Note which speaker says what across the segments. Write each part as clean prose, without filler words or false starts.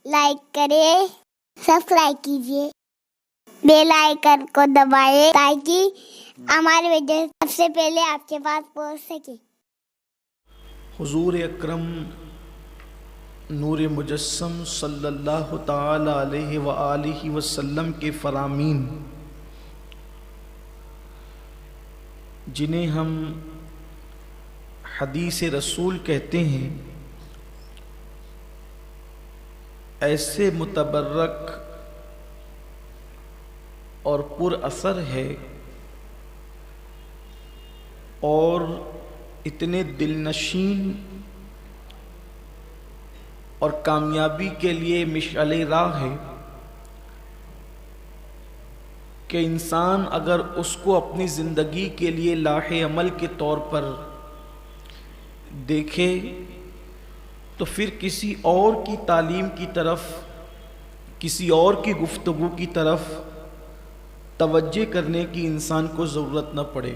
Speaker 1: Like کریں، subscribe کیجیے، bell icon کو دبائیں تاکہ ہماری ویڈیو سب سے پہلے آپ کے پاس پہنچ سکے۔
Speaker 2: حضور اکرم نور مجسم صلی اللہ تعالی علیہ وآلہ وسلم کے فرامین، جنہیں ہم حدیث رسول کہتے ہیں، ایسے متبرک اور پر اثر ہے اور اتنے دل نشین اور کامیابی کے لیے مشعل راہ ہے کہ انسان اگر اس کو اپنی زندگی کے لیے لاہ عمل کے طور پر دیکھے تو پھر کسی اور کی تعلیم کی طرف، کسی اور کی گفتگو کی طرف توجہ کرنے کی انسان کو ضرورت نہ پڑے۔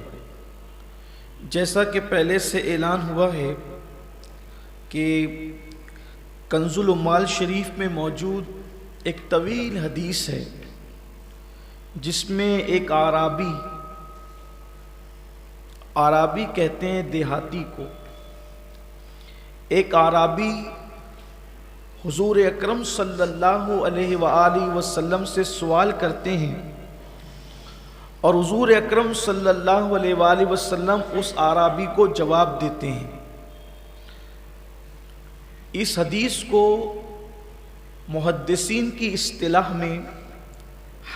Speaker 2: جیسا کہ پہلے سے اعلان ہوا ہے کہ کنز العمال شریف میں موجود ایک طویل حدیث ہے جس میں ایک عرابی کہتے ہیں دیہاتی کو، ایک عرابی حضور اکرم صلی اللہ علیہ وآلہ وسلم سے سوال کرتے ہیں اور حضور اکرم صلی اللہ علیہ وآلہ وسلم اس عرابی کو جواب دیتے ہیں۔ اس حدیث کو محدثین کی اصطلاح میں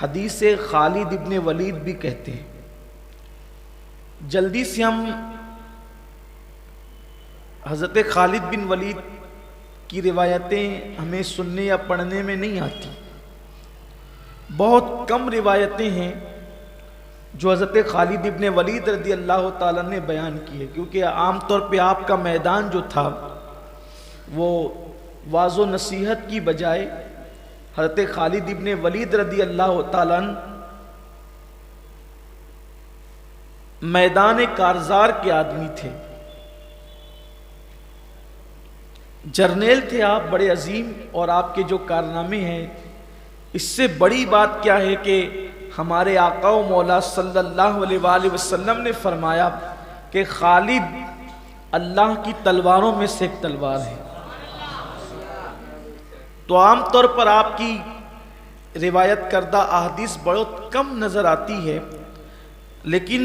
Speaker 2: حدیث خالد ابن ولید بھی کہتے ہیں۔ جلدی سے ہم حضرت خالد بن ولید کی روایتیں ہمیں سننے یا پڑھنے میں نہیں آتی، بہت کم روایتیں ہیں جو حضرت خالد ابن ولید رضی اللہ تعالیٰ نے بیان کی ہے، کیونکہ عام طور پہ آپ کا میدان جو تھا وہ واعظ و نصیحت کی بجائے حضرت خالد ابن ولید رضی اللہ تعالیٰ میدان کارزار کے آدمی تھے، جرنیل تھے آپ بڑے عظیم، اور آپ کے جو کارنامے ہیں، اس سے بڑی بات کیا ہے کہ ہمارے آقا و مولا صلی اللہ علیہ وآلہ وسلم نے فرمایا کہ خالد اللہ کی تلواروں میں سے ایک تلوار ہے۔ تو عام طور پر آپ کی روایت کردہ احادیث بہت کم نظر آتی ہے، لیکن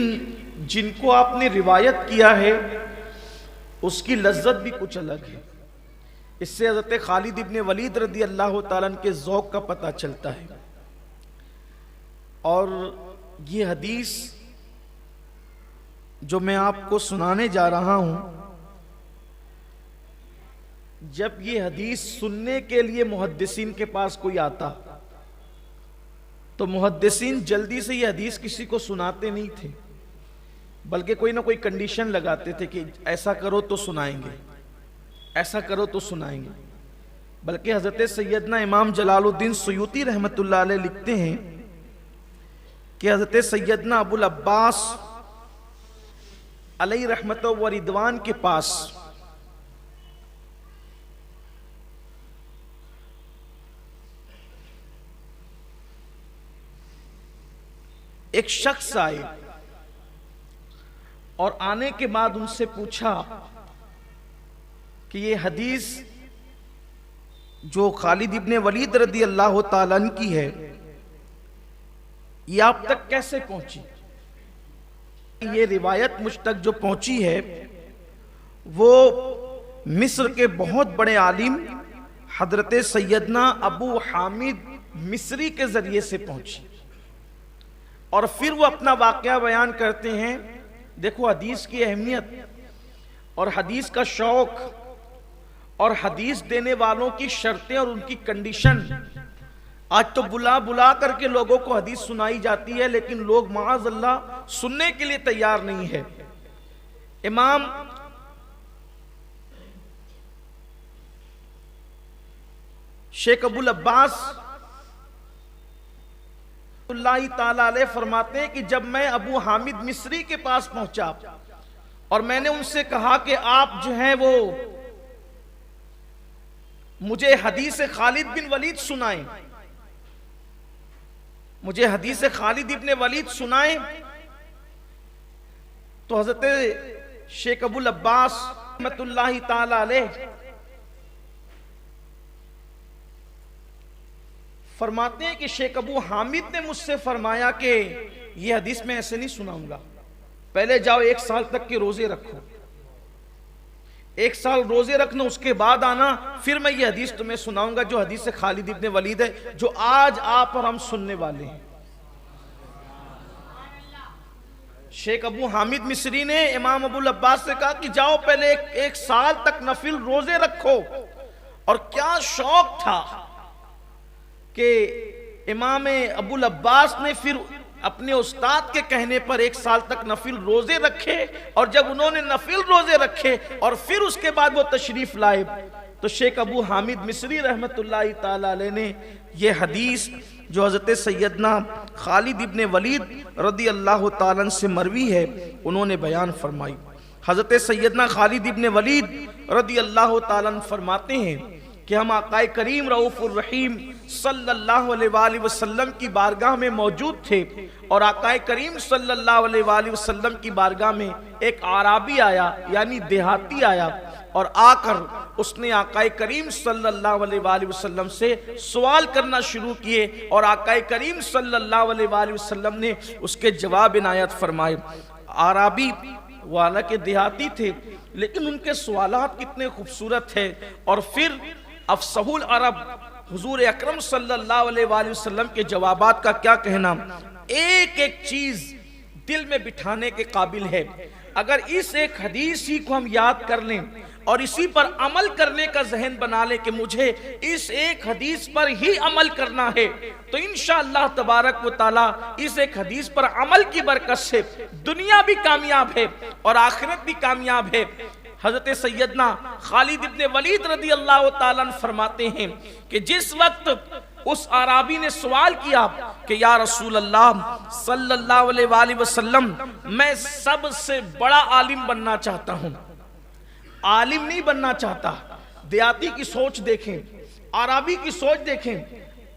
Speaker 2: جن کو آپ نے روایت کیا ہے اس کی لذت بھی کچھ الگ ہے۔ اس سے حضرت خالد ابن ولید رضی اللہ تعالیٰ کے ذوق کا پتہ چلتا ہے۔ اور یہ حدیث جو میں آپ کو سنانے جا رہا ہوں، جب یہ حدیث سننے کے لیے محدثین کے پاس کوئی آتا تو محدثین جلدی سے یہ حدیث کسی کو سناتے نہیں تھے، بلکہ کوئی نہ کوئی کنڈیشن لگاتے تھے کہ ایسا کرو تو سنائیں گے، ایسا کرو تو سنائیں گے۔ بلکہ حضرت سیدنا امام جلال الدین سیوطی رحمۃ اللہ علیہ لکھتے ہیں کہ حضرت سیدنا ابو العباس علیہ رحمت و رضوان کے پاس ایک شخص آئے اور آنے کے بعد ان سے پوچھا کہ یہ حدیث جو خالد ابن ولید رضی اللہ تعالیٰ عنہ کی ہے یہ آپ تک کیسے پہنچی؟ یہ روایت مجھ تک جو پہنچی ہے وہ مصر کے بہت بڑے عالم حضرت سیدنا ابو حامد مصری کے ذریعے سے پہنچی، اور پھر وہ اپنا واقعہ بیان کرتے ہیں۔ دیکھو حدیث کی اہمیت اور حدیث کا شوق اور حدیث دینے والوں کی شرطیں اور ان کی کنڈیشن۔ آج تو بلا کر کے لوگوں کو حدیث سنائی جاتی ہے، لیکن لوگ معاذ اللہ سننے کے لیے تیار نہیں ہے۔ امام شیخ ابو العباس اللہ تعالیٰ علیہ فرماتے ہیں کہ جب میں ابو حامد مصری کے پاس پہنچا اور میں نے ان سے کہا کہ آپ جو ہیں وہ مجھے حدیث خالد بن ولید سنائیں، مجھے حدیث خالد ابن ولید سنائیں، تو حضرت شیخ ابو العباس رحمۃ اللہ تعالی علیہ فرماتے ہیں کہ شیخ ابو حامد نے مجھ سے فرمایا کہ یہ حدیث میں ایسے نہیں سناؤں گا، پہلے جاؤ 1 سال تک کے روزے رکھو، 1 سال روزے رکھنا، اس کے بعد آنا، پھر میں یہ حدیث تمہیں سناؤں گا جو حدیث خالد ابن ولید ہے، جو آج آپ اور ہم سننے والے ہیں۔ شیخ ابو حامد مصری نے امام ابو العباس سے کہا کہ جاؤ پہلے 1 سال تک نفل روزے رکھو، اور کیا شوق تھا کہ امام ابو العباس نے پھر اپنے استاد کے کہنے پر 1 سال تک نفل روزے رکھے، اور جب انہوں نے نفل روزے رکھے اور پھر اس کے بعد وہ تشریف لائے، تو شیخ ابو حامد مصری رحمت اللہ تعالی علیہ نے یہ حدیث جو حضرت سیدنا خالد ابن ولید رضی اللہ تعالیٰ عنہ سے مروی ہے انہوں نے بیان فرمائی۔ حضرت سیدنا خالد ابن ولید رضی اللہ تعالیٰ عنہ فرماتے ہیں کہ ہم آقا کریم رؤوف الرحیم صلی اللہ علیہ وآلہ وسلم کی بارگاہ میں موجود تھے، اور آقا کریم صلی اللہ علیہ وآلہ وسلم کی بارگاہ میں ایک اعرابی آیا، یعنی دیہاتی آیا، اور آ کر اس نے آقا کریم صلی اللہ علیہ وآلہ وسلم سے سوال کرنا شروع کیے، اور آقا کریم صلی اللہ علیہ وآلہ وسلم نے اس کے جواب عنایت فرمائے۔ اعرابی والا کے دیہاتی تھے، لیکن ان کے سوالات کتنے خوبصورت ہیں، اور پھر افصح العرب حضور اکرم صلی اللہ علیہ وآلہ وسلم کے جوابات کا کیا کہنا، ایک ایک چیز دل میں بٹھانے کے قابل ہے۔ اگر اس ایک حدیث ہی کو ہم یاد کر لیں اور اسی پر عمل کرنے کا ذہن بنا لیں کہ مجھے اس ایک حدیث پر ہی عمل کرنا ہے، تو انشاءاللہ تبارک و تعالی اس ایک حدیث پر عمل کی برکت سے دنیا بھی کامیاب ہے اور آخرت بھی کامیاب ہے۔ حضرت سیدنا خالد ابن ولید رضی اللہ تعالیٰ عنہ فرماتے ہیں کہ جس وقت اس اعرابی نے سوال کیا کہ یا رسول اللہ صلی اللہ علیہ وآلہ وسلم، میں سب سے بڑا عالم بننا چاہتا ہوں، عالم نہیں بننا چاہتا، دیہاتی کی سوچ دیکھیں، اعرابی کی سوچ دیکھیں،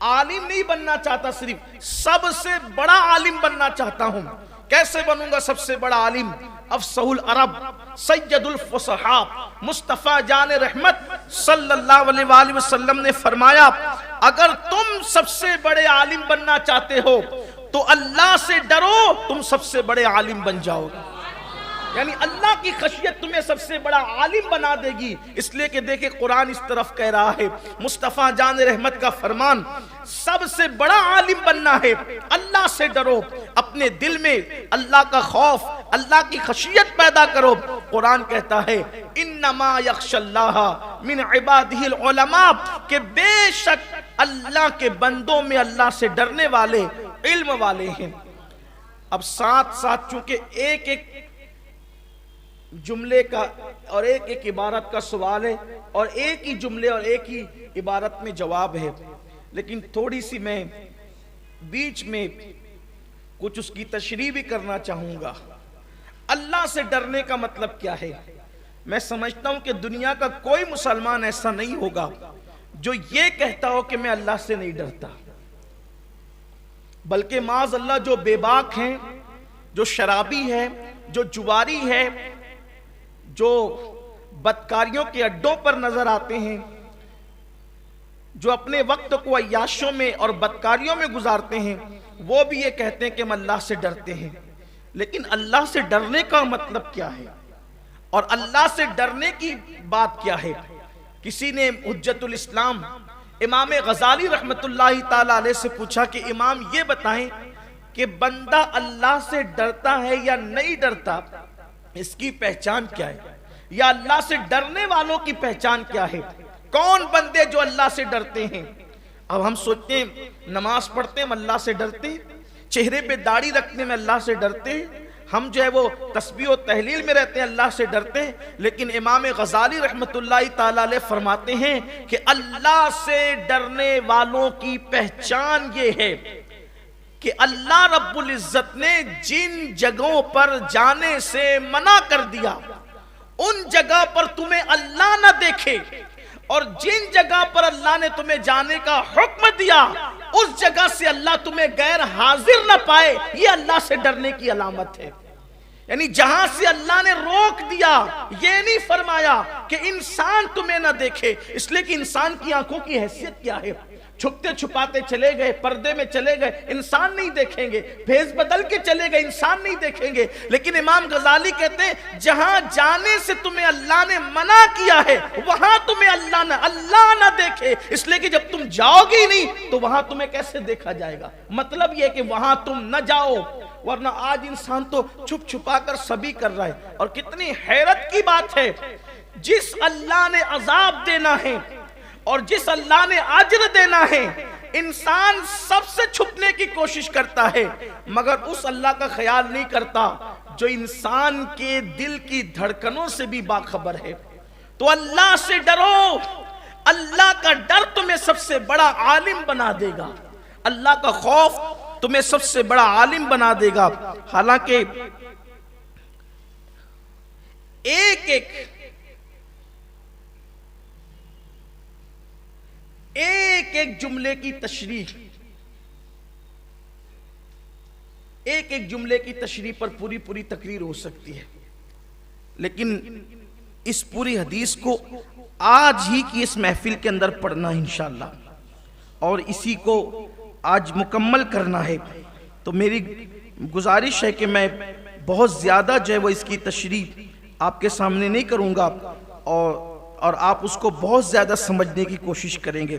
Speaker 2: عالم نہیں بننا چاہتا، صرف سب سے بڑا عالم بننا چاہتا ہوں۔ کیسے بنوں گا سب سے بڑا عالم؟ افصح العرب سید الفصحاء مصطفیٰ جان رحمت صلی اللہ علیہ وآلہ وسلم نے فرمایا اگر تم سب سے بڑے عالم بننا چاہتے ہو تو اللہ سے ڈرو، تم سب سے بڑے عالم بن جاؤ گے۔ یعنی اللہ کی خشیت تمہیں سب سے بڑا عالم بنا دے گی، اس لیے کہ دیکھیں قرآن اس طرف کہہ رہا ہے، مصطفیٰ جان رحمت کا فرمان، سب سے بڑا عالم بننا ہے، اللہ سے ڈرو، اپنے دل میں اللہ کا خوف، اللہ کی خشیت پیدا کرو۔ قرآن کہتا ہے انما یخشی اللہ من عبادہ العلماء، کہ بے شک اللہ کے بندوں میں اللہ سے ڈرنے والے علم والے ہیں۔ اب ساتھ ساتھ چونکہ ایک ایک جملے کا اور ایک ایک عبارت کا سوال ہے اور ایک ہی جملے اور ایک ہی عبارت میں جواب ہے، لیکن تھوڑی سی میں بیچ میں کچھ اس کی تشریح بھی کرنا چاہوں گا۔ اللہ سے ڈرنے کا مطلب کیا ہے؟ میں سمجھتا ہوں کہ دنیا کا کوئی مسلمان ایسا نہیں ہوگا جو یہ کہتا ہو کہ میں اللہ سے نہیں ڈرتا، بلکہ معاذ اللہ جو بے باک ہیں، جو شرابی ہے، جو جواری ہے، جو بدکاریوں کے اڈوں پر نظر آتے ہیں، جو اپنے وقت کو عیاشوں میں اور بدکاریوں میں گزارتے ہیں، وہ بھی یہ کہتے ہیں کہ ہم اللہ سے ڈرتے ہیں۔ لیکن اللہ سے ڈرنے کا مطلب کیا ہے اور اللہ سے ڈرنے کی بات کیا ہے؟ کسی نے حجت الاسلام امام غزالی رحمت اللہ تعالی علیہ سے پوچھا کہ امام یہ بتائیں کہ بندہ اللہ سے ڈرتا ہے یا نہیں ڈرتا، اس کی پہچان کیا ہے؟ یا اللہ سے ڈرنے والوں کی پہچان کیا ہے؟ کون بندے جو اللہ سے ڈرتے ہیں؟ اب ہم سوچتے ہیں نماز پڑھتے ہیں ہم اللہ سے ڈرتے ہیں، چہرے پہ داڑھی رکھنے میں اللہ سے ڈرتے ہیں، ہم جو ہے وہ تسبیح و تحلیل میں رہتے ہیں اللہ سے ڈرتے ہیں، لیکن امام غزالی رحمت اللہ تعالی علیہ فرماتے ہیں کہ اللہ سے ڈرنے والوں کی پہچان یہ ہے کہ اللہ رب العزت نے جن جگہوں پر جانے سے منع کر دیا، ان جگہ پر تمہیں اللہ نہ دیکھے، اور جن جگہ پر اللہ نے تمہیں جانے کا حکم دیا اس جگہ سے اللہ تمہیں غیر حاضر نہ پائے، یہ اللہ سے ڈرنے کی علامت ہے۔ یعنی جہاں سے اللہ نے روک دیا، یہ نہیں فرمایا کہ انسان تمہیں نہ دیکھے، اس لیے کہ انسان کی آنکھوں کی حیثیت کیا ہے؟ چھپتے چھپاتے چلے گئے، پردے میں چلے گئے، انسان نہیں دیکھیں گے، بھیس بدل کے چلے گئے، انسان نہیں دیکھیں گے۔ لیکن امام غزالی کہتے ہیں جہاں جانے سے تمہیں اللہ نے منع کیا ہے وہاں تمہیں اللہ نہ دیکھے، اس لیے کہ جب تم جاؤ گی نہیں تو وہاں تمہیں کیسے دیکھا جائے گا؟ مطلب یہ کہ وہاں تم نہ جاؤ، ورنہ آج انسان تو چھپ چھپا کر سبھی کر رہا ہے۔ اور کتنی حیرت کی بات ہے، جس اللہ نے عذاب دینا ہے اور جس اللہ نے اجر دینا ہے، انسان سب سے چھپنے کی کوشش کرتا ہے، مگر اس اللہ کا خیال نہیں کرتا جو انسان کے دل کی دھڑکنوں سے بھی باخبر ہے۔ تو اللہ سے ڈرو، اللہ کا ڈر تمہیں سب سے بڑا عالم بنا دے گا، اللہ کا خوف تمہیں سب سے بڑا عالم بنا دے گا۔ حالانکہ ایک جملے کی تشریح، ایک جملے کی تشریح پر پوری تقریر ہو سکتی ہے، لیکن اس پوری حدیث کو آج ہی کی اس محفل کے اندر پڑھنا ہے انشاءاللہ، اور اسی کو آج مکمل کرنا ہے۔ تو میری گزارش ہے کہ میں بہت زیادہ جو ہے وہ اس کی تشریح آپ کے سامنے نہیں کروں گا، اور آپ اس کو بہت زیادہ سمجھنے کی کوشش کریں گے۔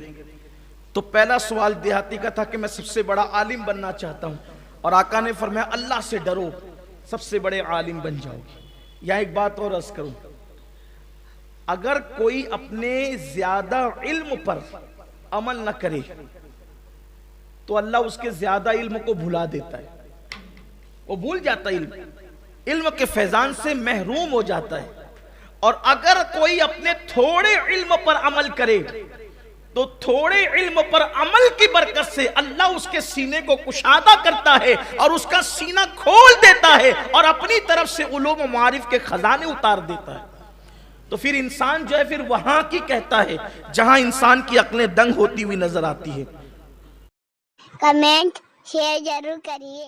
Speaker 2: تو پہلا سوال دیہاتی کا تھا کہ میں سب سے بڑا عالم بننا چاہتا ہوں، اور آقا نے فرمایا اللہ سے ڈرو، سب سے بڑے عالم بن جاؤ گے۔ یا ایک بات اور عرض کروں، اگر کوئی اپنے زیادہ علم پر عمل نہ کرے تو اللہ اس کے زیادہ علم کو بھلا دیتا ہے، وہ بھول جاتا ہے، علم کے فیضان سے محروم ہو جاتا ہے۔ اور اگر کوئی اپنے تھوڑے علم پر عمل کرے تو تھوڑے علم پر عمل کی برکت سے اللہ اس کے سینے کو کشادہ کرتا ہے اور اس کا سینہ کھول دیتا ہے اور اپنی طرف سے علوم و معارف کے خزانے اتار دیتا ہے۔ تو پھر انسان جو ہے پھر وہاں کی کہتا ہے جہاں انسان کی عقلیں دنگ ہوتی ہوئی نظر آتی ہے۔
Speaker 1: کمنٹ شیئر ضرور کریے۔